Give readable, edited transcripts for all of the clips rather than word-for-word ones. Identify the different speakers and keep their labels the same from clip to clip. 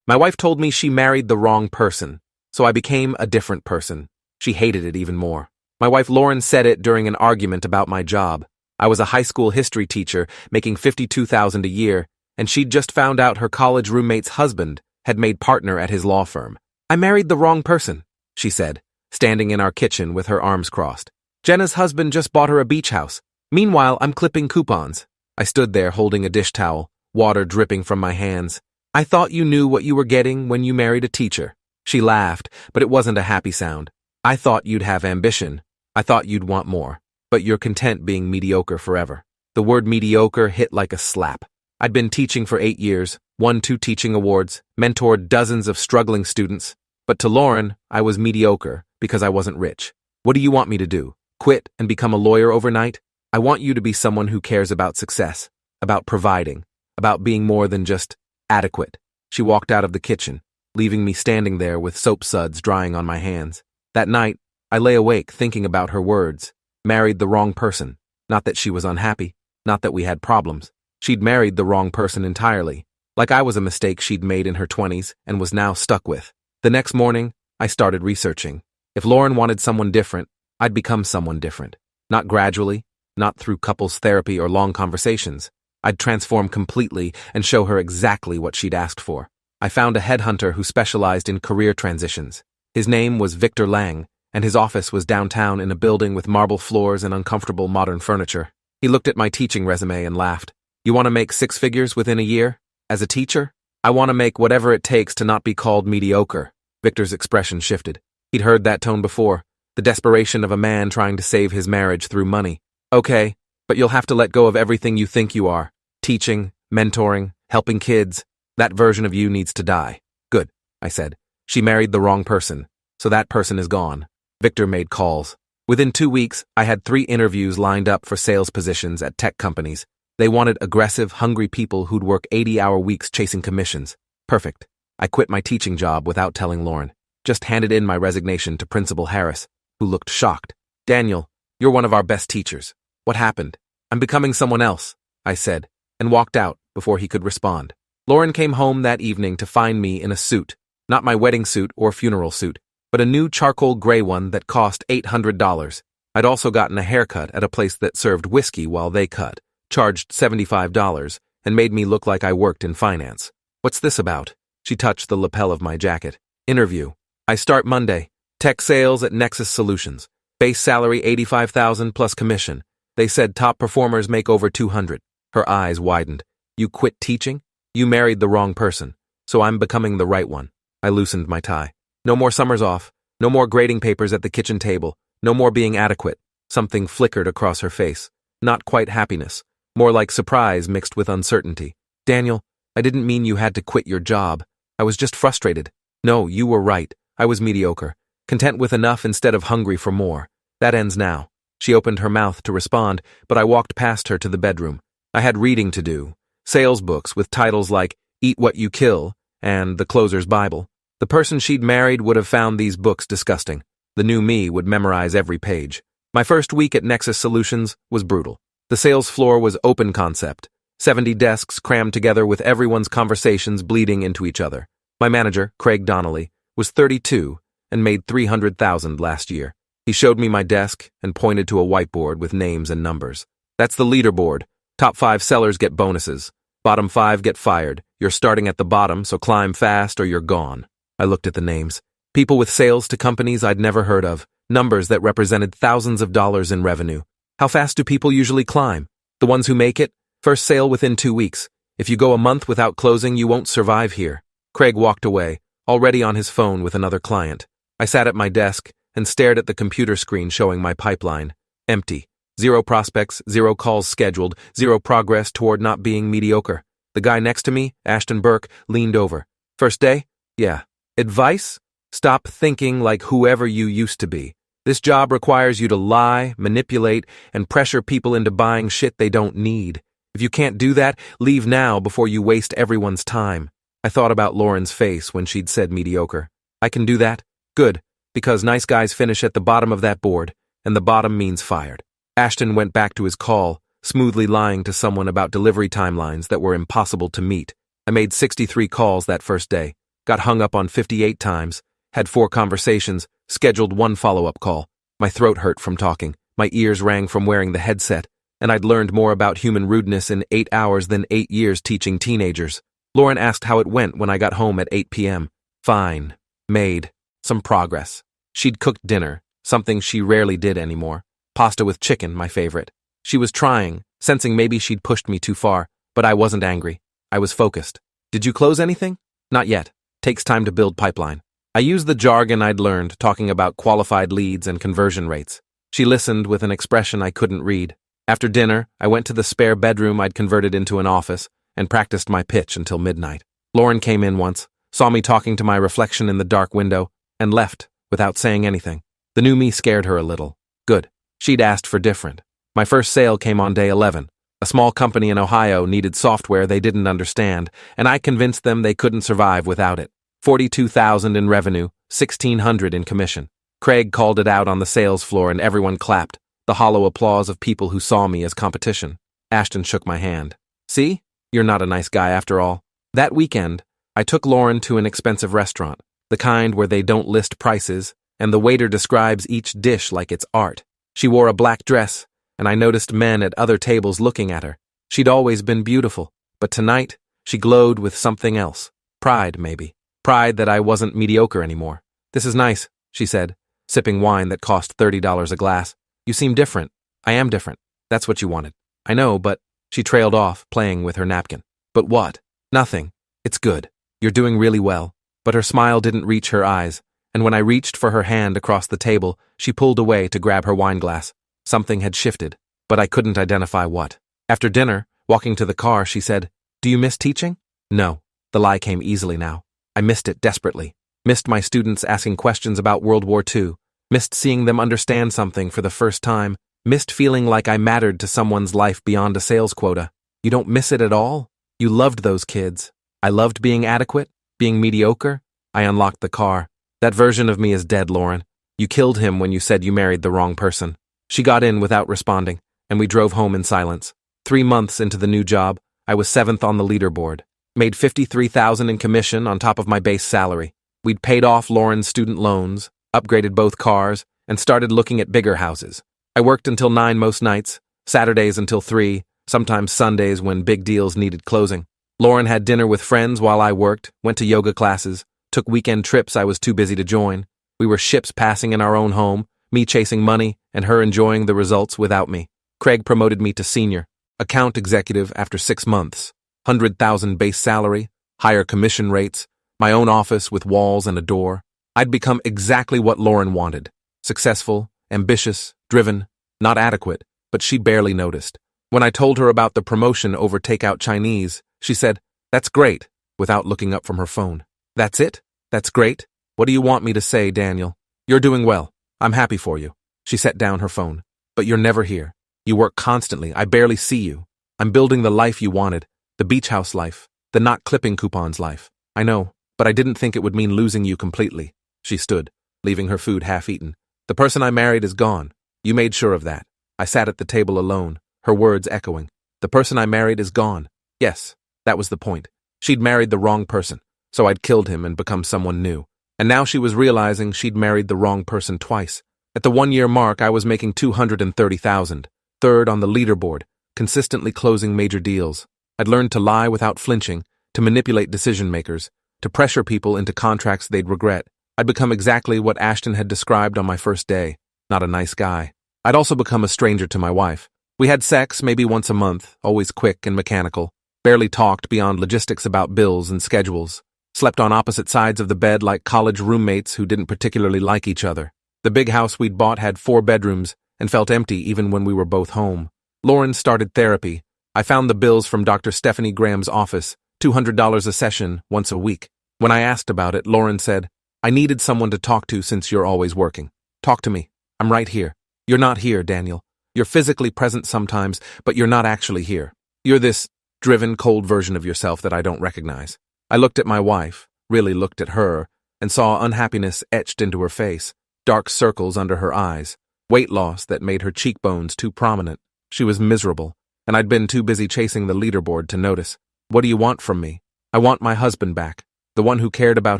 Speaker 1: My wife told me she married the wrong person, so I became a different person. She hated it even more. My wife Lauren said it during an argument about my job. I was a high school history teacher making $52,000 a year, and she'd just found out her college roommate's husband had made partner at his law firm. I married the wrong person, she said, standing in our kitchen with her arms crossed. Jenna's husband just bought her a beach house. Meanwhile, I'm clipping coupons. I stood there holding a dish towel, water dripping from my hands. I thought you knew what you were getting when you married a teacher. She laughed, but it wasn't a happy sound. I thought you'd have ambition. I thought you'd want more. But you're content being mediocre forever. The word mediocre hit like a slap. I'd been teaching for 8 years, won 2 teaching awards, mentored dozens of struggling students. But to Lauren, I was mediocre because I wasn't rich. What do you want me to do? Quit and become a lawyer overnight? I want you to be someone who cares about success, about providing, about being more than just adequate. She walked out of the kitchen, leaving me standing there with soap suds drying on my hands. That night, I lay awake thinking about her words. Married the wrong person. Not that she was unhappy, not that we had problems. She'd married the wrong person entirely, like I was a mistake she'd made in her 20s and was now stuck with. The next morning, I started researching. If Lauren wanted someone different, I'd become someone different. Not gradually, not through couples therapy or long conversations. I'd transform completely and show her exactly what she'd asked for. I found a headhunter who specialized in career transitions. His name was Victor Lang, and his office was downtown in a building with marble floors and uncomfortable modern furniture. He looked at my teaching resume and laughed. You want to make 6 figures within a year? As a teacher? I want to make whatever it takes to not be called mediocre. Victor's expression shifted. He'd heard that tone before, the desperation of a man trying to save his marriage through money. Okay, but you'll have to let go of everything you think you are. Teaching, mentoring, helping kids. That version of you needs to die. Good, I said. She married the wrong person, so that person is gone. Victor made calls. Within 2 weeks, I had 3 interviews lined up for sales positions at tech companies. They wanted aggressive, hungry people who'd work 80-hour weeks chasing commissions. Perfect. I quit my teaching job without telling Lauren. Just handed in my resignation to Principal Harris, who looked shocked. Daniel, you're one of our best teachers. What happened? I'm becoming someone else, I said, and walked out before he could respond. Lauren came home that evening to find me in a suit, not my wedding suit or funeral suit, but a new charcoal gray one that cost $800. I'd also gotten a haircut at a place that served whiskey while they cut, charged $75, and made me look like I worked in finance. What's this about? She touched the lapel of my jacket. Interview. I start Monday. Tech sales at Nexus Solutions. Base salary $85,000 plus commission. They said top performers make over $200. Her eyes widened. You quit teaching? You married the wrong person, so I'm becoming the right one. I loosened my tie. No more summers off. No more grading papers at the kitchen table. No more being adequate. Something flickered across her face. Not quite happiness. More like surprise mixed with uncertainty. Daniel, I didn't mean you had to quit your job. I was just frustrated. No, you were right. I was mediocre. Content with enough instead of hungry for more. That ends now. She opened her mouth to respond, but I walked past her to the bedroom. I had reading to do. Sales books with titles like Eat What You Kill and The Closer's Bible. The person she'd married would have found these books disgusting. The new me would memorize every page. My first week at Nexus Solutions was brutal. The sales floor was open concept. 70 desks crammed together with everyone's conversations bleeding into each other. My manager, Craig Donnelly, was 32 and made $300,000 last year. He showed me my desk and pointed to a whiteboard with names and numbers. That's the leaderboard. Top 5 sellers get bonuses. Bottom 5 get fired. You're starting at the bottom, so climb fast or you're gone. I looked at the names. People with sales to companies I'd never heard of. Numbers that represented thousands of dollars in revenue. How fast do people usually climb? The ones who make it? First sale within 2 weeks. If you go a month without closing, you won't survive here. Craig walked away, already on his phone with another client. I sat at my desk and stared at the computer screen showing my pipeline. Empty. 0 prospects, 0 calls scheduled, 0 progress toward not being mediocre. The guy next to me, Ashton Burke, leaned over. First day? Yeah. Advice? Stop thinking like whoever you used to be. This job requires you to lie, manipulate, and pressure people into buying shit they don't need. If you can't do that, leave now before you waste everyone's time. I thought about Lauren's face when she'd said mediocre. I can do that? Good, because nice guys finish at the bottom of that board, and the bottom means fired. Ashton went back to his call, smoothly lying to someone about delivery timelines that were impossible to meet. I made 63 calls that first day. got hung up on 58 times, had 4 conversations, scheduled 1 follow-up call. My throat hurt from talking, my ears rang from wearing the headset, and I'd learned more about human rudeness in 8 hours than 8 years teaching teenagers. Lauren asked how it went when I got home at 8 p.m. Fine. Made some progress. She'd cooked dinner, something she rarely did anymore. Pasta with chicken, my favorite. She was trying, sensing maybe she'd pushed me too far, but I wasn't angry. I was focused. Did you close anything? Not yet. Takes time to build pipeline. I used the jargon I'd learned, talking about qualified leads and conversion rates. She listened with an expression I couldn't read. After dinner, I went to the spare bedroom I'd converted into an office and practiced my pitch until midnight. Lauren came in once, saw me talking to my reflection in the dark window, and left without saying anything. The new me scared her a little. Good. She'd asked for different. My first sale came on day 11. A small company in Ohio needed software they didn't understand, and I convinced them they couldn't survive without it. $42,000 in revenue, $1,600 in commission. Craig called it out on the sales floor and everyone clapped, the hollow applause of people who saw me as competition. Ashton shook my hand. See? You're not a nice guy after all. That weekend, I took Lauren to an expensive restaurant, the kind where they don't list prices, and the waiter describes each dish like it's art. She wore a black dress, and I noticed men at other tables looking at her. She'd always been beautiful, but tonight, she glowed with something else. Pride, maybe. Pride that I wasn't mediocre anymore. This is nice, she said, sipping wine that cost $30 a glass. You seem different. I am different. That's what you wanted. I know, but... She trailed off, playing with her napkin. But what? Nothing. It's good. You're doing really well. But her smile didn't reach her eyes, and when I reached for her hand across the table, she pulled away to grab her wine glass. Something had shifted, but I couldn't identify what. After dinner, walking to the car, she said, "Do you miss teaching?" No. The lie came easily now. I missed it desperately. Missed my students asking questions about World War II. Missed seeing them understand something for the first time. Missed feeling like I mattered to someone's life beyond a sales quota. You don't miss it at all? You loved those kids. I loved being adequate, being mediocre. I unlocked the car. That version of me is dead, Lauren. You killed him when you said you married the wrong person. She got in without responding, and we drove home in silence. 3 months into the new job, I was 7th on the leaderboard. Made $53,000 in commission on top of my base salary. We'd paid off Lauren's student loans, upgraded both cars, and started looking at bigger houses. I worked until 9 most nights, Saturdays until 3, sometimes Sundays when big deals needed closing. Lauren had dinner with friends while I worked, went to yoga classes, took weekend trips I was too busy to join. We were ships passing in our own home, me chasing money and her enjoying the results without me. Craig promoted me to senior, account executive after 6 months, $100,000 base salary, higher commission rates, my own office with walls and a door. I'd become exactly what Lauren wanted. Successful, ambitious, driven, not adequate, but she barely noticed. When I told her about the promotion over takeout Chinese, she said, "That's great," without looking up from her phone. "That's it? That's great? What do you want me to say, Daniel? You're doing well. I'm happy for you." She set down her phone. "But you're never here. You work constantly. I barely see you. I'm building the life you wanted, the beach house life, the not clipping coupons life. I know, but I didn't think it would mean losing you completely." She stood, leaving her food half-eaten. "The person I married is gone. You made sure of that." I sat at the table alone, her words echoing. "The person I married is gone." Yes, that was the point. She'd married the wrong person, so I'd killed him and become someone new. And now she was realizing she'd married the wrong person twice. At the 1-year mark, I was making $230,000, 3rd on the leaderboard, consistently closing major deals. I'd learned to lie without flinching, to manipulate decision-makers, to pressure people into contracts they'd regret. I'd become exactly what Ashton had described on my first day. Not a nice guy. I'd also become a stranger to my wife. We had sex maybe once a month, always quick and mechanical. Barely talked beyond logistics about bills and schedules. Slept on opposite sides of the bed like college roommates who didn't particularly like each other. The big house we'd bought had 4 bedrooms and felt empty even when we were both home. Lauren started therapy. I found the bills from Dr. Stephanie Graham's office, $200 a session, once a week. When I asked about it, Lauren said, "I needed someone to talk to since you're always working. Talk to me. I'm right here." "You're not here, Daniel. You're physically present sometimes, but you're not actually here. You're this driven, cold version of yourself that I don't recognize." I looked at my wife, really looked at her, and saw unhappiness etched into her face, dark circles under her eyes, weight loss that made her cheekbones too prominent. She was miserable, and I'd been too busy chasing the leaderboard to notice. "What do you want from me?" "I want my husband back." The one who cared about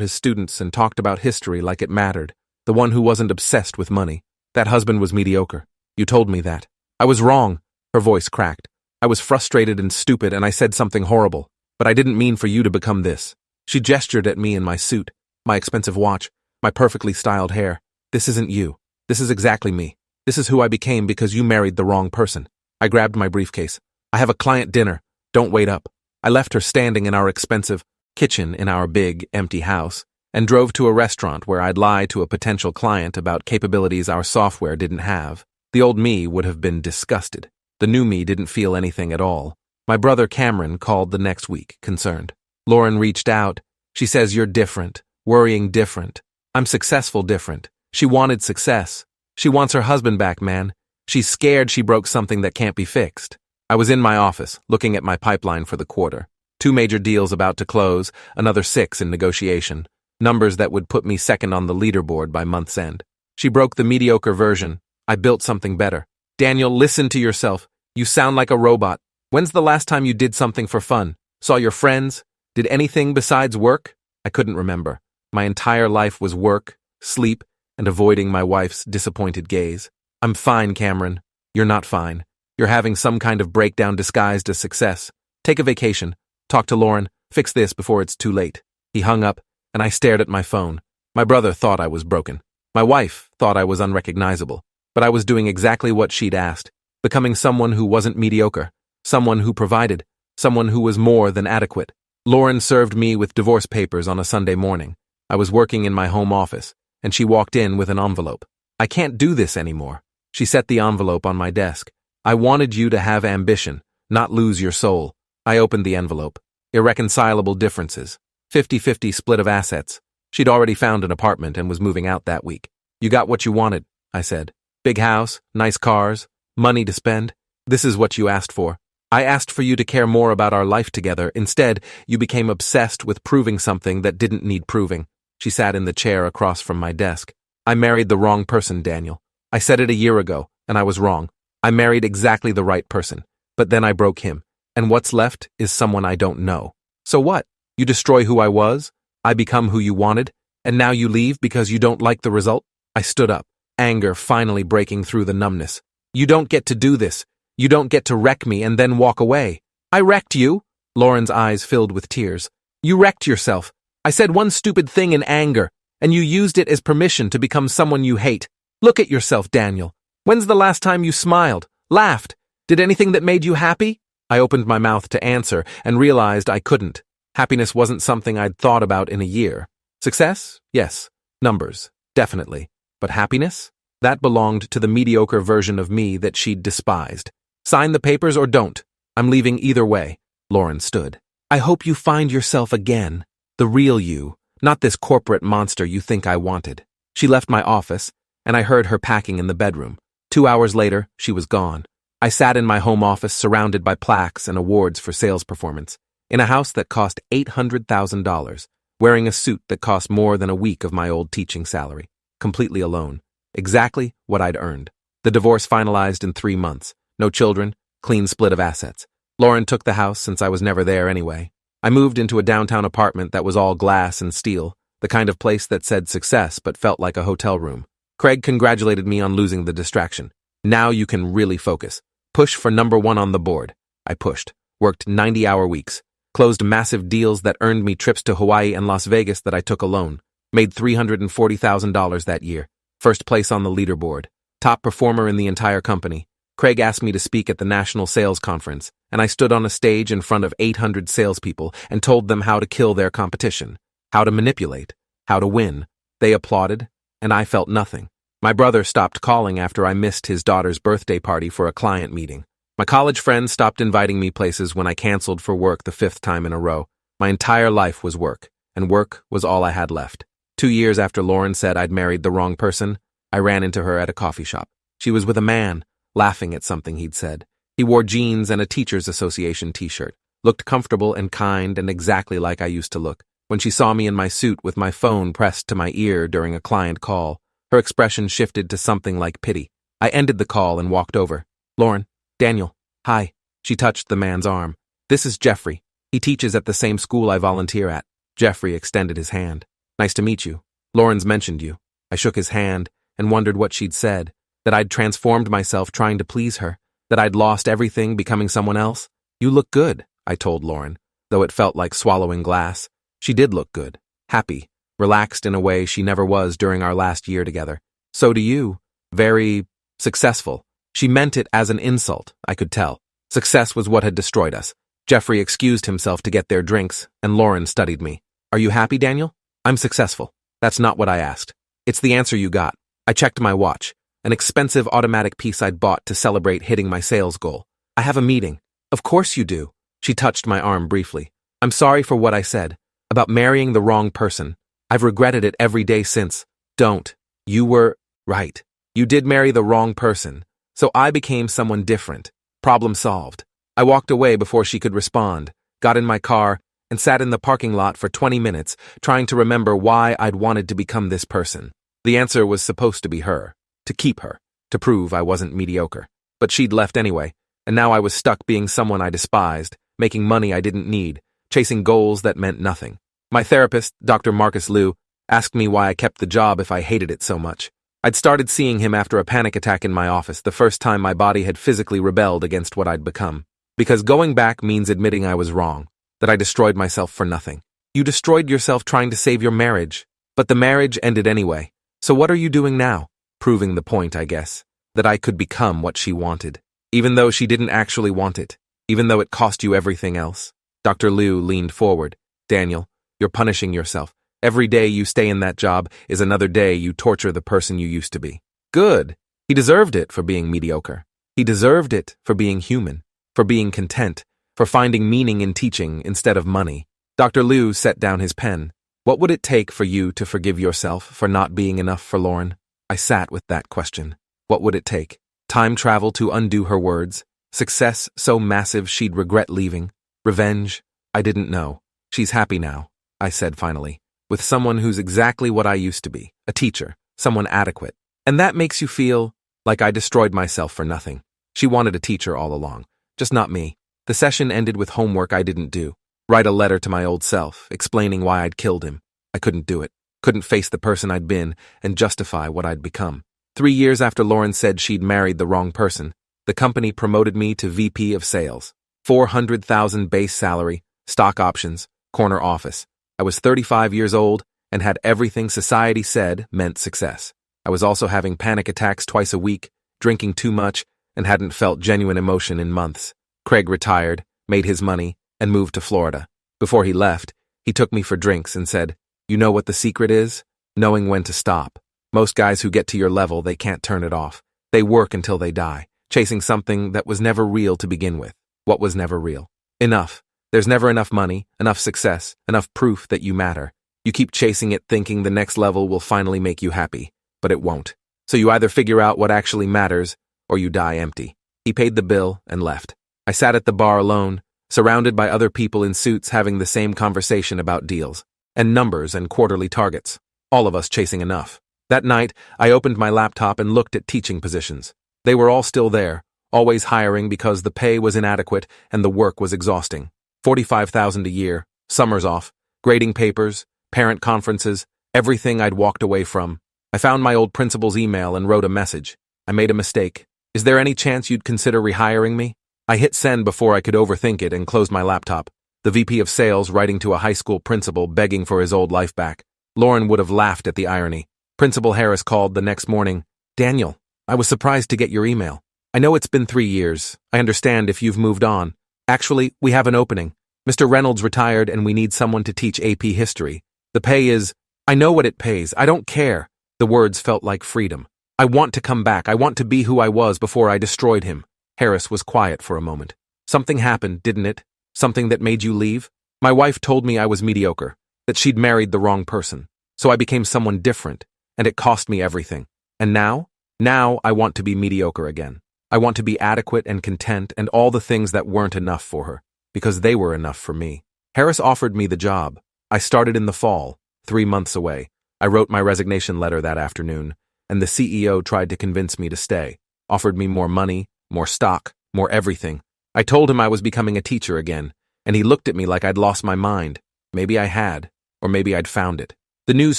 Speaker 1: his students and talked about history like it mattered. The one who wasn't obsessed with money. That husband was mediocre. You told me that. I was wrong. Her voice cracked. I was frustrated and stupid, and I said something horrible. But I didn't mean for you to become this. She gestured at me in my suit, my expensive watch, my perfectly styled hair. This isn't you. This is exactly me. This is who I became because you married the wrong person. I grabbed my briefcase. I have a client dinner. Don't wait up. I left her standing in our expensive kitchen in our big, empty house and drove to a restaurant where I'd lie to a potential client about capabilities our software didn't have. The old me would have been disgusted. The new me didn't feel anything at all. My brother Cameron called the next week, concerned. Lauren reached out. She says you're different, worrying different. I'm successful different. She wanted success. She wants her husband back, man. She's scared she broke something that can't be fixed. I was in my office, looking at my pipeline for the quarter. 2 major deals about to close, another 6 in negotiation. Numbers that would put me second on the leaderboard by month's end. She broke the mediocre version. I built something better. Daniel, listen to yourself. You sound like a robot. When's the last time you did something for fun? Saw your friends? Did anything besides work? I couldn't remember. My entire life was work, sleep, and avoiding my wife's disappointed gaze. I'm fine, Cameron. You're not fine. You're having some kind of breakdown disguised as success. Take a vacation. Talk to Lauren. Fix this before it's too late. He hung up, and I stared at my phone. My brother thought I was broken. My wife thought I was unrecognizable. But I was doing exactly what she'd asked, becoming someone who wasn't mediocre, someone who provided, someone who was more than adequate. Lauren served me with divorce papers on a Sunday morning. I was working in my home office, and she walked in with an envelope. I can't do this anymore. She set the envelope on my desk. I wanted you to have ambition, not lose your soul. I opened the envelope. Irreconcilable differences. 50-50 split of assets. She'd already found an apartment and was moving out that week. You got what you wanted, I said. Big house, nice cars, money to spend. This is what you asked for. I asked for you to care more about our life together. Instead, you became obsessed with proving something that didn't need proving. She sat in the chair across from my desk. I married the wrong person, Daniel. I said it a year ago, and I was wrong. I married exactly the right person. But then I broke him. And what's left is someone I don't know. So what? You destroy who I was? I become who you wanted? And now you leave because you don't like the result? I stood up, anger finally breaking through the numbness. You don't get to do this. You don't get to wreck me and then walk away. I wrecked you? Lauren's eyes filled with tears. You wrecked yourself. I said one stupid thing in anger, and you used it as permission to become someone you hate. Look at yourself, Daniel. When's the last time you smiled, laughed, did anything that made you happy? I opened my mouth to answer and realized I couldn't. Happiness wasn't something I'd thought about in a year. Success? Yes. Numbers? Definitely. But happiness? That belonged to the mediocre version of me that she'd despised. Sign the papers or don't. I'm leaving either way. Lauren stood. I hope you find yourself again. The real you, not this corporate monster you think I wanted. She left my office, and I heard her packing in the bedroom. 2 hours later, she was gone. I sat in my home office surrounded by plaques and awards for sales performance, in a house that cost $800,000, wearing a suit that cost more than a week of my old teaching salary, completely alone. Exactly what I'd earned. The divorce finalized in 3 months. No children, clean split of assets. Lauren took the house since I was never there anyway. I moved into a downtown apartment that was all glass and steel, the kind of place that said success but felt like a hotel room. Craig congratulated me on losing the distraction. Now you can really focus. Push for number 1 on the board. I pushed, worked 90-hour weeks, closed massive deals that earned me trips to Hawaii and Las Vegas that I took alone, made $340,000 that year, first place on the leaderboard, top performer in the entire company. Craig asked me to speak at the National Sales Conference, and I stood on a stage in front of 800 salespeople and told them how to kill their competition, how to manipulate, how to win. They applauded, and I felt nothing. My brother stopped calling after I missed his daughter's birthday party for a client meeting. My college friends stopped inviting me places when I canceled for work the 5th time in a row. My entire life was work, and work was all I had left. 2 years after Lauren said I'd married the wrong person, I ran into her at a coffee shop. She was with a man, laughing at something he'd said. He wore jeans and a Teachers Association t-shirt, looked comfortable and kind and exactly like I used to look. When she saw me in my suit with my phone pressed to my ear during a client call, her expression shifted to something like pity. I ended the call and walked over. Lauren, Daniel, hi. She touched the man's arm. This is Jeffrey. He teaches at the same school I volunteer at. Jeffrey extended his hand. Nice to meet you. Lauren's mentioned you. I shook his hand and wondered what she'd said, that I'd transformed myself trying to please her, that I'd lost everything becoming someone else. You look good, I told Lauren, though it felt like swallowing glass. She did look good, happy, relaxed in a way she never was during our last year together. So do you. Very successful. She meant it as an insult, I could tell. Success was what had destroyed us. Jeffrey excused himself to get their drinks, and Lauren studied me. Are you happy, Daniel? I'm successful. That's not what I asked. It's the answer you got. I checked my watch, an expensive automatic piece I'd bought to celebrate hitting my sales goal. I have a meeting. Of course you do. She touched my arm briefly. I'm sorry for what I said, about marrying the wrong person. I've regretted it every day since. Don't. You were right. You did marry the wrong person, so I became someone different. Problem solved. I walked away before she could respond, got in my car, and sat in the parking lot for 20 minutes, trying to remember why I'd wanted to become this person. The answer was supposed to be her, to keep her, to prove I wasn't mediocre. But she'd left anyway, and now I was stuck being someone I despised, making money I didn't need, chasing goals that meant nothing. My therapist, Dr. Marcus Liu, asked me why I kept the job if I hated it so much. I'd started seeing him after a panic attack in my office, the first time my body had physically rebelled against what I'd become. Because going back means admitting I was wrong, that I destroyed myself for nothing. You destroyed yourself trying to save your marriage, but the marriage ended anyway. So what are you doing now? Proving the point, I guess, that I could become what she wanted, even though she didn't actually want it, even though it cost you everything else. Dr. Liu leaned forward. Daniel, you're punishing yourself. Every day you stay in that job is another day you torture the person you used to be. Good. He deserved it for being mediocre. He deserved it for being human, for being content, for finding meaning in teaching instead of money. Dr. Liu set down his pen. What would it take for you to forgive yourself for not being enough for Lauren? I sat with that question. What would it take? Time travel to undo her words? Success so massive she'd regret leaving? Revenge? I didn't know. She's happy now, I said finally, with someone who's exactly what I used to be, a teacher, someone adequate. And that makes you feel like I destroyed myself for nothing. She wanted a teacher all along, just not me. The session ended with homework I didn't do. Write a letter to my old self, explaining why I'd killed him. I couldn't do it. Couldn't face the person I'd been and justify what I'd become. 3 years after Lauren said she'd married the wrong person, the company promoted me to VP of Sales. $400,000 base salary, stock options, corner office. I was 35 years old and had everything society said meant success. I was also having panic attacks twice a week, drinking too much, and hadn't felt genuine emotion in months. Craig retired, made his money, and moved to Florida. Before he left, he took me for drinks and said, "You know what the secret is? Knowing when to stop. Most guys who get to your level, they can't turn it off. They work until they die, chasing something that was never real to begin with. What was never real? Enough. There's never enough money, enough success, enough proof that you matter. You keep chasing it thinking the next level will finally make you happy, but it won't. So you either figure out what actually matters, or you die empty." He paid the bill and left. I sat at the bar alone, surrounded by other people in suits having the same conversation about deals, and numbers and quarterly targets. All of us chasing enough. That night, I opened my laptop and looked at teaching positions. They were all still there, always hiring because the pay was inadequate and the work was exhausting. $45,000 a year, summers off, grading papers, parent conferences, everything I'd walked away from. I found my old principal's email and wrote a message. I made a mistake. Is there any chance you'd consider rehiring me? I hit send before I could overthink it and closed my laptop. The VP of Sales writing to a high school principal begging for his old life back. Lauren would have laughed at the irony. Principal Harris called the next morning. "Daniel, I was surprised to get your email. I know it's been 3 years. I understand if you've moved on. Actually, we have an opening. Mr. Reynolds retired and we need someone to teach AP history. The pay is—" "I know what it pays. I don't care." The words felt like freedom. "I want to come back. I want to be who I was before I destroyed him." Harris was quiet for a moment. "Something happened, didn't it? Something that made you leave?" "My wife told me I was mediocre, that she'd married the wrong person. So I became someone different, and it cost me everything. And now? Now I want to be mediocre again. I want to be adequate and content and all the things that weren't enough for her, because they were enough for me." Harris offered me the job. I started in the fall, 3 months away. I wrote my resignation letter that afternoon, and the CEO tried to convince me to stay, offered me more money, more stock, more everything. I told him I was becoming a teacher again, and he looked at me like I'd lost my mind. Maybe I had. or maybe I'd found it. The news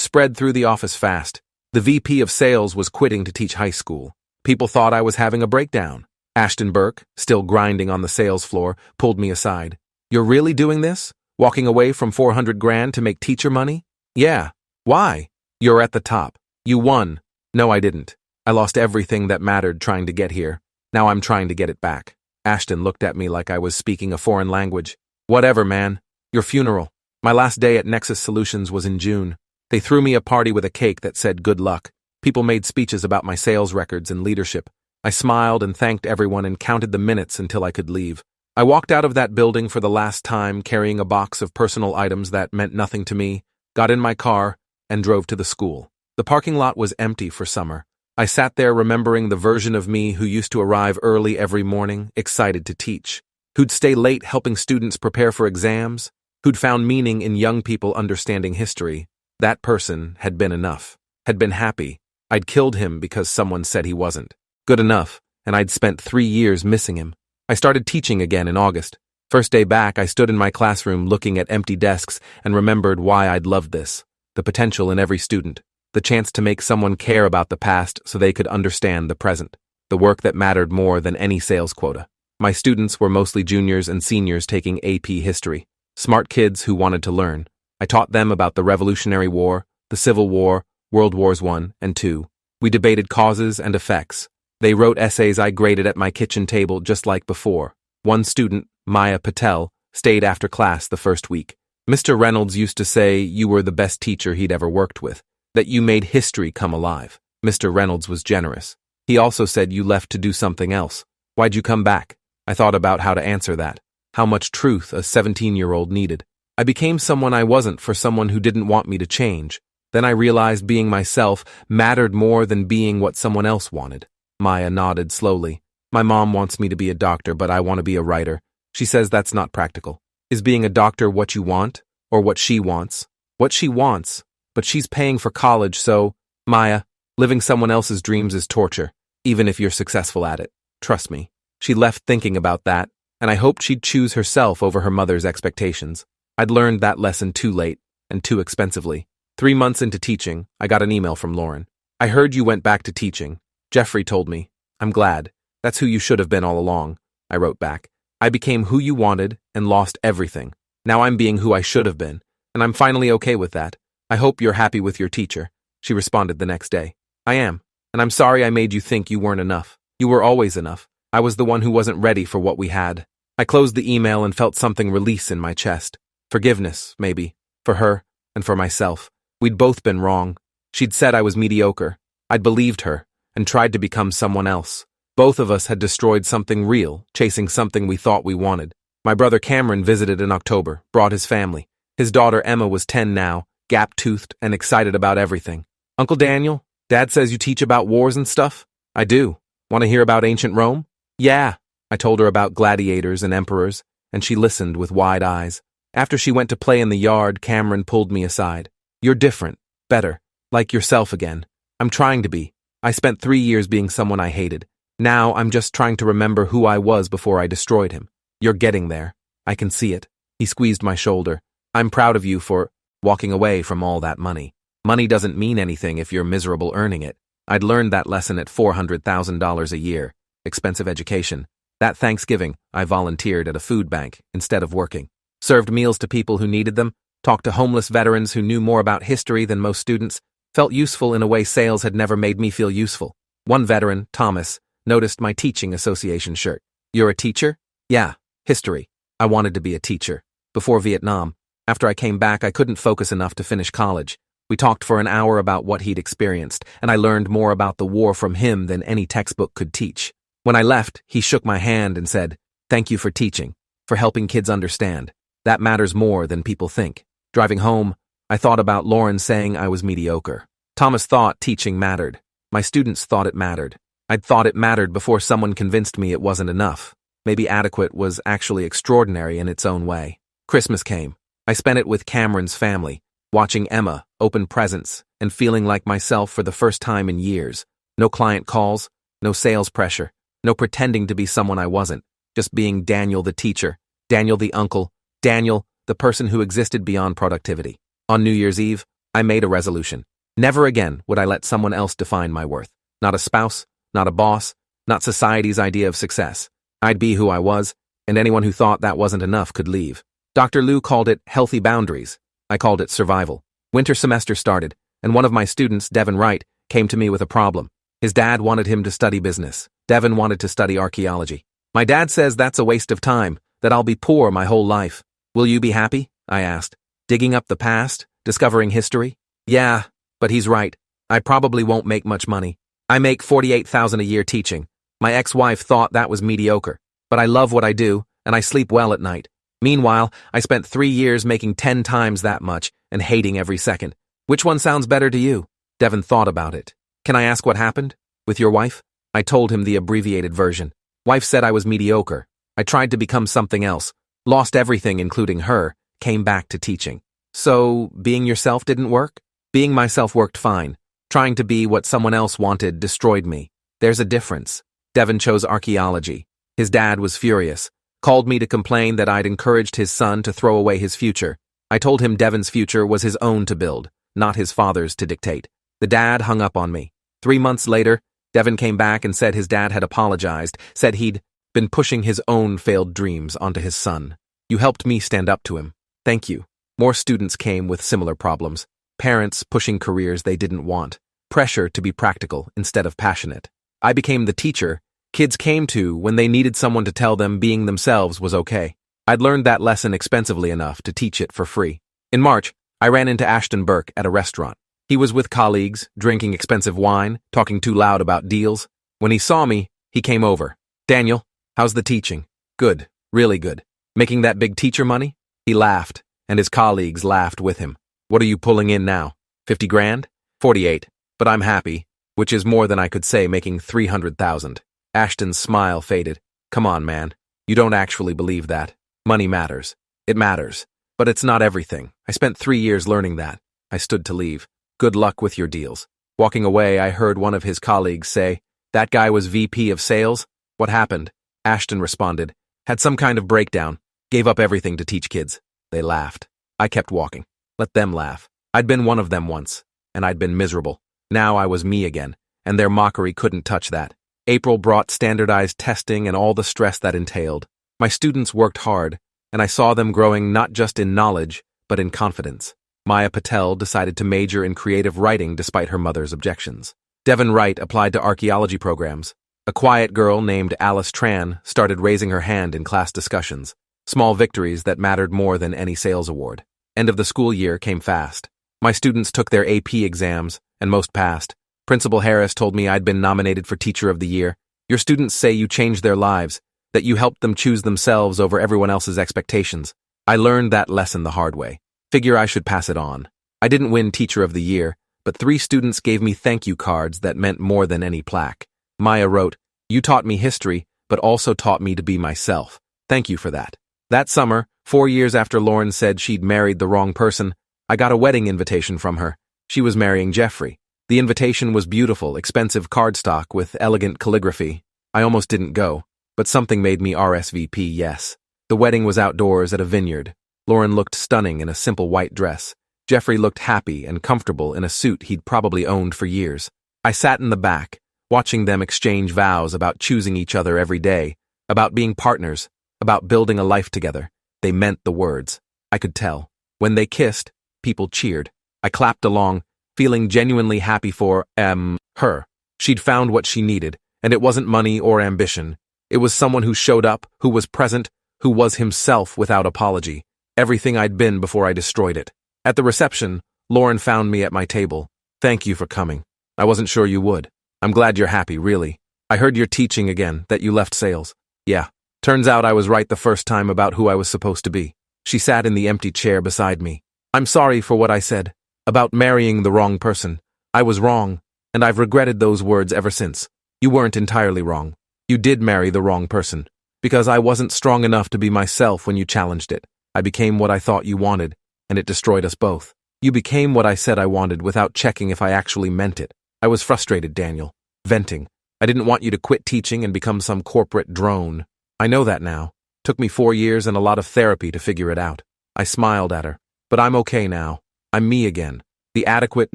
Speaker 1: spread through the office fast. The VP of sales was quitting to teach high school. People thought I was having a breakdown. Ashton Burke, still grinding on the sales floor, pulled me aside. "You're really doing this? Walking away from 400 grand to make teacher money?" "Yeah." "Why?" "You're at the top. You won." "No, I didn't. I lost everything that mattered trying to get here. Now I'm trying to get it back." Ashton looked at me like I was speaking a foreign language. "Whatever, man. Your funeral." My last day at Nexus Solutions was in June. They threw me a party with a cake that said good luck. People made speeches about my sales records and leadership. I smiled and thanked everyone and counted the minutes until I could leave. I walked out of that building for the last time carrying a box of personal items that meant nothing to me, got in my car, and drove to the school. The parking lot was empty for summer. I sat there remembering the version of me who used to arrive early every morning, excited to teach, who'd stay late helping students prepare for exams, who'd found meaning in young people understanding history. That person had been enough, had been happy. I'd killed him because someone said he wasn't good enough, and I'd spent 3 years missing him. I started teaching again in August. First day back, I stood in my classroom looking at empty desks and remembered why I'd loved this. The potential in every student. The chance to make someone care about the past so they could understand the present. The work that mattered more than any sales quota. My students were mostly juniors and seniors taking AP history. Smart kids who wanted to learn. I taught them about the Revolutionary War, the Civil War, World Wars I and II. We debated causes and effects. They wrote essays I graded at my kitchen table just like before. One student, Maya Patel, stayed after class the first week. Mr. Reynolds used to say you were the best teacher he'd ever worked with, that you made history come alive. Mr. Reynolds was generous. He also said you left to do something else. Why'd you come back? I thought about how to answer that. How much truth a 17-year-old needed. I became someone I wasn't for someone who didn't want me to change. Then I realized being myself mattered more than being what someone else wanted. Maya nodded slowly. My mom wants me to be a doctor, but I want to be a writer. She says that's not practical. Is being a doctor what you want, or what she wants? What she wants, but she's paying for college, so, Maya, living someone else's dreams is torture, even if you're successful at it. Trust me. She left thinking about that, and I hoped she'd choose herself over her mother's expectations. I'd learned that lesson too late, and too expensively. 3 months into teaching, I got an email from Lauren. "I heard you went back to teaching. Jeffrey told me. I'm glad. That's who you should have been all along," I wrote back. "I became who you wanted and lost everything. Now I'm being who I should have been, and I'm finally okay with that. I hope you're happy with your teacher." She responded the next day. "I am, and I'm sorry I made you think you weren't enough. You were always enough. I was the one who wasn't ready for what we had." I closed the email and felt something release in my chest. Forgiveness, maybe, for her and for myself. We'd both been wrong. She'd said I was mediocre. I'd believed her and tried to become someone else. Both of us had destroyed something real, chasing something we thought we wanted. My brother Cameron visited in October, brought his family. His daughter Emma was 10 now, gap-toothed and excited about everything. "Uncle Daniel, Dad says you teach about wars and stuff?" "I do. Want to hear about ancient Rome?" "Yeah." I told her about gladiators and emperors, and she listened with wide eyes. After she went to play in the yard, Cameron pulled me aside. "You're different, better, like yourself again. I'm trying to be. I spent 3 years being someone I hated. Now I'm just trying to remember who I was before I destroyed him. You're getting there. I can see it." He squeezed my shoulder. "I'm proud of you for walking away from all that money. Money doesn't mean anything if you're miserable earning it. I'd learned that lesson at $400,000 a year. Expensive education. That Thanksgiving, I volunteered at a food bank instead of working. Served meals to people who needed them, talked to homeless veterans who knew more about history than most students, felt useful in a way sales had never made me feel useful. One veteran, Thomas, noticed my teaching association shirt. "You're a teacher?" "Yeah, history. I wanted to be a teacher. Before Vietnam. After I came back, I couldn't focus enough to finish college. We talked for an hour about what he'd experienced, and I learned more about the war from him than any textbook could teach. When I left, he shook my hand and said, "Thank you for teaching, for helping kids understand. That matters more than people think." Driving home, I thought about Lauren saying I was mediocre. Thomas thought teaching mattered. My students thought it mattered. I'd thought it mattered before someone convinced me it wasn't enough. Maybe adequate was actually extraordinary in its own way. Christmas came. I spent it with Cameron's family, watching Emma open presents and feeling like myself for the first time in years. No client calls, no sales pressure, no pretending to be someone I wasn't, just being Daniel the teacher, Daniel the uncle, Daniel, the person who existed beyond productivity. On New Year's Eve, I made a resolution. Never again would I let someone else define my worth. Not a spouse, not a boss, not society's idea of success. I'd be who I was, and anyone who thought that wasn't enough could leave. Dr. Liu called it healthy boundaries. I called it survival. Winter semester started, and one of my students, Devin Wright, came to me with a problem. His dad wanted him to study business. Devin wanted to study archaeology. My dad says that's a waste of time, that I'll be poor my whole life. Will you be happy? I asked. Digging up the past? Discovering history? Yeah, but he's right. I probably won't make much money. I make $48,000 a year teaching. My ex-wife thought that was mediocre, but I love what I do, and I sleep well at night. Meanwhile, I spent 3 years making 10 times that much and hating every second. Which one sounds better to you? Devin thought about it. Can I ask what happened? With your wife? I told him the abbreviated version. Wife said I was mediocre. I tried to become something else, lost everything including her, came back to teaching. So, being yourself didn't work? Being myself worked fine. Trying to be what someone else wanted destroyed me. There's a difference. Devin chose archaeology. His dad was furious. Called me to complain that I'd encouraged his son to throw away his future. I told him Devin's future was his own to build, not his father's to dictate. The dad hung up on me. 3 months later, Devin came back and said his dad had apologized, said he'd been pushing his own failed dreams onto his son. You helped me stand up to him. Thank you. More students came with similar problems. Parents pushing careers they didn't want. Pressure to be practical instead of passionate. I became the teacher kids came to when they needed someone to tell them being themselves was okay. I'd learned that lesson expensively enough to teach it for free. In March, I ran into Ashton Burke at a restaurant. He was with colleagues, drinking expensive wine, talking too loud about deals. When he saw me, he came over. Daniel, how's the teaching? Good, really good. Making that big teacher money? He laughed, and his colleagues laughed with him. What are you pulling in now? 50 grand? 48, but I'm happy, which is more than I could say making 300,000. Ashton's smile faded. Come on, man. You don't actually believe that. Money matters. It matters. But it's not everything. I spent 3 years learning that. I stood to leave. Good luck with your deals. Walking away, I heard one of his colleagues say, that guy was VP of sales? What happened? Ashton responded, had some kind of breakdown. Gave up everything to teach kids. They laughed. I kept walking. Let them laugh. I'd been one of them once, and I'd been miserable. Now I was me again, and their mockery couldn't touch that. April brought standardized testing and all the stress that entailed. My students worked hard, and I saw them growing not just in knowledge, but in confidence. Maya Patel decided to major in creative writing despite her mother's objections. Devin Wright applied to archaeology programs. A quiet girl named Alice Tran started raising her hand in class discussions. Small victories that mattered more than any sales award. End of the school year came fast. My students took their AP exams, and most passed. Principal Harris told me I'd been nominated for Teacher of the Year. Your students say you changed their lives, that you helped them choose themselves over everyone else's expectations. I learned that lesson the hard way. Figure I should pass it on. I didn't win Teacher of the Year, but 3 students gave me thank you cards that meant more than any plaque. Maya wrote, you taught me history, but also taught me to be myself. Thank you for that. That summer, 4 years after Lauren said she'd married the wrong person, I got a wedding invitation from her. She was marrying Jeffrey. The invitation was beautiful, expensive cardstock with elegant calligraphy. I almost didn't go, but something made me RSVP yes. The wedding was outdoors at a vineyard. Lauren looked stunning in a simple white dress. Jeffrey looked happy and comfortable in a suit he'd probably owned for years. I sat in the back, watching them exchange vows about choosing each other every day, about being partners, about building a life together. They meant the words. I could tell. When they kissed, people cheered. I clapped along, feeling genuinely happy for, her. She'd found what she needed, and it wasn't money or ambition. It was someone who showed up, who was present, who was himself without apology. Everything I'd been before I destroyed it. At the reception, Lauren found me at my table. Thank you for coming. I wasn't sure you would. I'm glad you're happy, really. I heard you're teaching again, that you left sales. Yeah. Turns out I was right the first time about who I was supposed to be. She sat in the empty chair beside me. I'm sorry for what I said. About marrying the wrong person. I was wrong, and I've regretted those words ever since. You weren't entirely wrong. You did marry the wrong person. Because I wasn't strong enough to be myself when you challenged it. I became what I thought you wanted, and it destroyed us both. You became what I said I wanted without checking if I actually meant it. I was frustrated, Daniel. Venting. I didn't want you to quit teaching and become some corporate drone. I know that now. Took me 4 years and a lot of therapy to figure it out. I smiled at her. But I'm okay now. I'm me again. The adequate,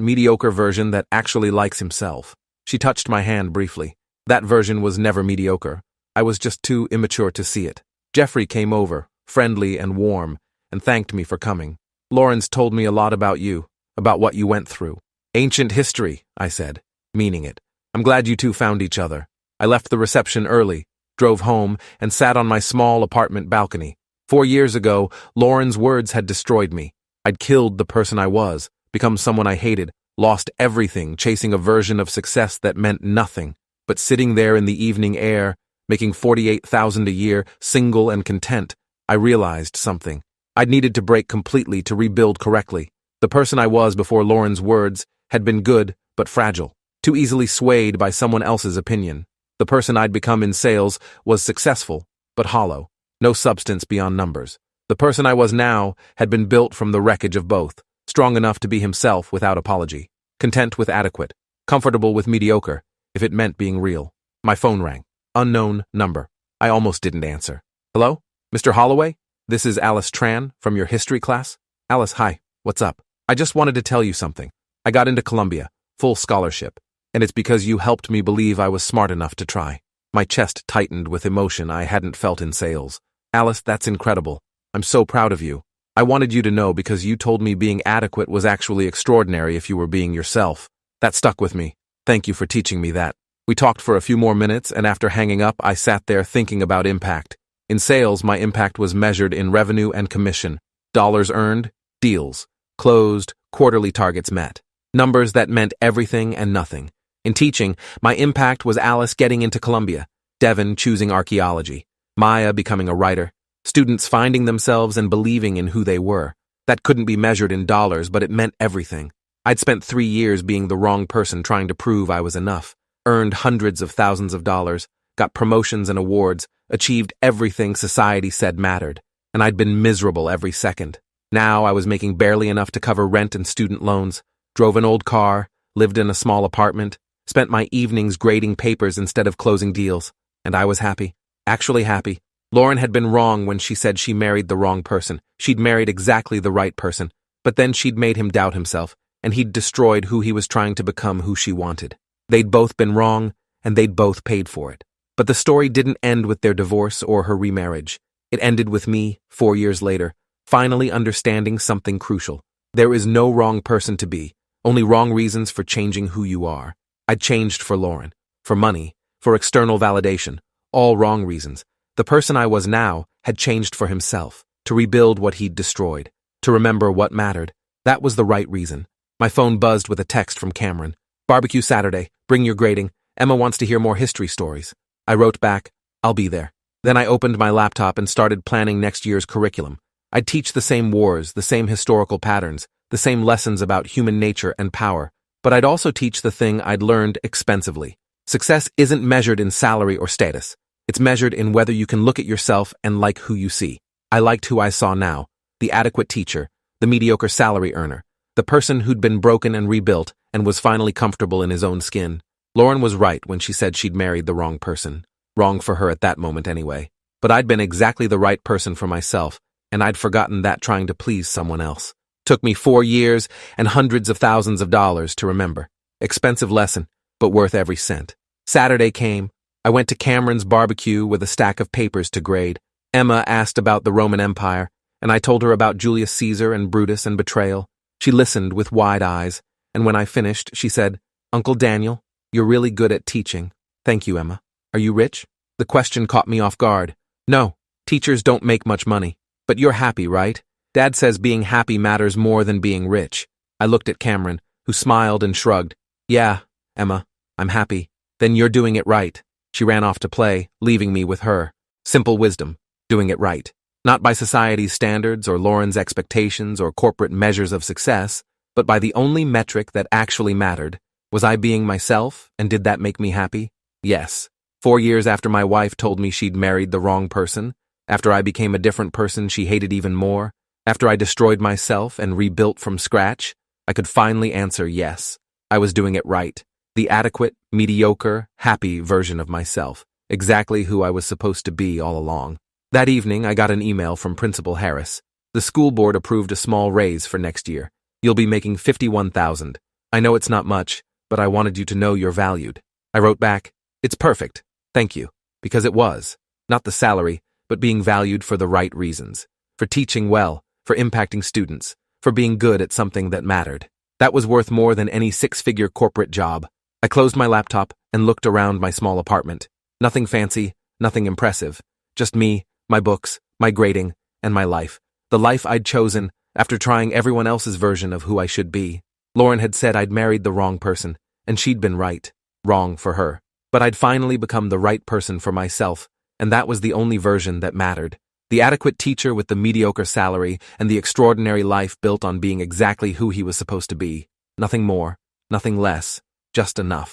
Speaker 1: mediocre version that actually likes himself. She touched my hand briefly. That version was never mediocre. I was just too immature to see it. Jeffrey came over, friendly and warm, and thanked me for coming. Lawrence told me a lot about you, about what you went through. Ancient history, I said, meaning it. I'm glad you two found each other. I left the reception early, drove home, and sat on my small apartment balcony. 4 years ago, Lauren's words had destroyed me. I'd killed the person I was, become someone I hated, lost everything chasing a version of success that meant nothing. But sitting there in the evening air, making $48,000 a year, single and content, I realized something. I'd needed to break completely to rebuild correctly. The person I was before Lauren's words had been good but fragile, too easily swayed by someone else's opinion. The person I'd become in sales was successful, but hollow, no substance beyond numbers. The person I was now had been built from the wreckage of both, strong enough to be himself without apology, content with adequate, comfortable with mediocre, if it meant being real. My phone rang. Unknown number. I almost didn't answer. Hello? Mr. Holloway? This is Alice Tran from your history class. Alice, hi. What's up? I just wanted to tell you something. I got into Columbia, full scholarship, and it's because you helped me believe I was smart enough to try. My chest tightened with emotion I hadn't felt in sales. Alice, that's incredible. I'm so proud of you. I wanted you to know because you told me being adequate was actually extraordinary if you were being yourself. That stuck with me. Thank you for teaching me that. We talked for a few more minutes, and after hanging up, I sat there thinking about impact. In sales, my impact was measured in revenue and commission. Dollars earned, deals closed, quarterly targets met. Numbers that meant everything and nothing. In teaching, my impact was Alice getting into Columbia, Devin choosing archaeology, Maya becoming a writer, students finding themselves and believing in who they were. That couldn't be measured in dollars, but it meant everything. I'd spent 3 years being the wrong person trying to prove I was enough, earned hundreds of thousands of dollars, got promotions and awards, achieved everything society said mattered, and I'd been miserable every second. Now I was making barely enough to cover rent and student loans, drove an old car, lived in a small apartment, spent my evenings grading papers instead of closing deals, and I was happy, actually happy. Lauren had been wrong when she said she married the wrong person. She'd married exactly the right person, but then she'd made him doubt himself, and he'd destroyed who he was trying to become who she wanted. They'd both been wrong, and they'd both paid for it. But the story didn't end with their divorce or her remarriage. It ended with me, 4 years later, finally understanding something crucial. There is no wrong person to be, only wrong reasons for changing who you are. I'd changed for Lauren, for money, for external validation, all wrong reasons. The person I was now had changed for himself, to rebuild what he'd destroyed, to remember what mattered. That was the right reason. My phone buzzed with a text from Cameron. Barbecue Saturday, bring your grading. Emma wants to hear more history stories. I wrote back, I'll be there. Then I opened my laptop and started planning next year's curriculum. I'd teach the same wars, the same historical patterns, the same lessons about human nature and power, but I'd also teach the thing I'd learned expensively. Success isn't measured in salary or status. It's measured in whether you can look at yourself and like who you see. I liked who I saw now, the adequate teacher, the mediocre salary earner, the person who'd been broken and rebuilt and was finally comfortable in his own skin. Lauren was right when she said she'd married the wrong person. Wrong for her at that moment anyway. But I'd been exactly the right person for myself, and I'd forgotten that trying to please someone else. Took me 4 years and hundreds of thousands of dollars to remember. Expensive lesson, but worth every cent. Saturday came. I went to Cameron's barbecue with a stack of papers to grade. Emma asked about the Roman Empire, and I told her about Julius Caesar and Brutus and betrayal. She listened with wide eyes, and when I finished, she said, Uncle Daniel, you're really good at teaching. Thank you, Emma. Are you rich? The question caught me off guard. No, teachers don't make much money. But you're happy, right? Dad says being happy matters more than being rich. I looked at Cameron, who smiled and shrugged. Yeah, Emma, I'm happy. Then you're doing it right. She ran off to play, leaving me with her. Simple wisdom, doing it right. Not by society's standards or Lauren's expectations or corporate measures of success, but by the only metric that actually mattered. Was I being myself, and did that make me happy? Yes. 4 years after my wife told me she'd married the wrong person, after I became a different person she hated even more, after I destroyed myself and rebuilt from scratch, I could finally answer yes. I was doing it right. The adequate, mediocre, happy version of myself. Exactly who I was supposed to be all along. That evening, I got an email from Principal Harris. The school board approved a small raise for next year. You'll be making 51,000. I know it's not much, but I wanted you to know you're valued. I wrote back, it's perfect. Thank you. Because it was. Not the salary, but being valued for the right reasons. For teaching well, for impacting students, for being good at something that mattered. That was worth more than any six-figure corporate job. I closed my laptop and looked around my small apartment. Nothing fancy, nothing impressive. Just me, my books, my grading, and my life. The life I'd chosen after trying everyone else's version of who I should be. Lauren had said I'd married the wrong person, and she'd been right. Wrong for her. But I'd finally become the right person for myself, and that was the only version that mattered. The adequate teacher with the mediocre salary and the extraordinary life built on being exactly who he was supposed to be. Nothing more, nothing less, just enough.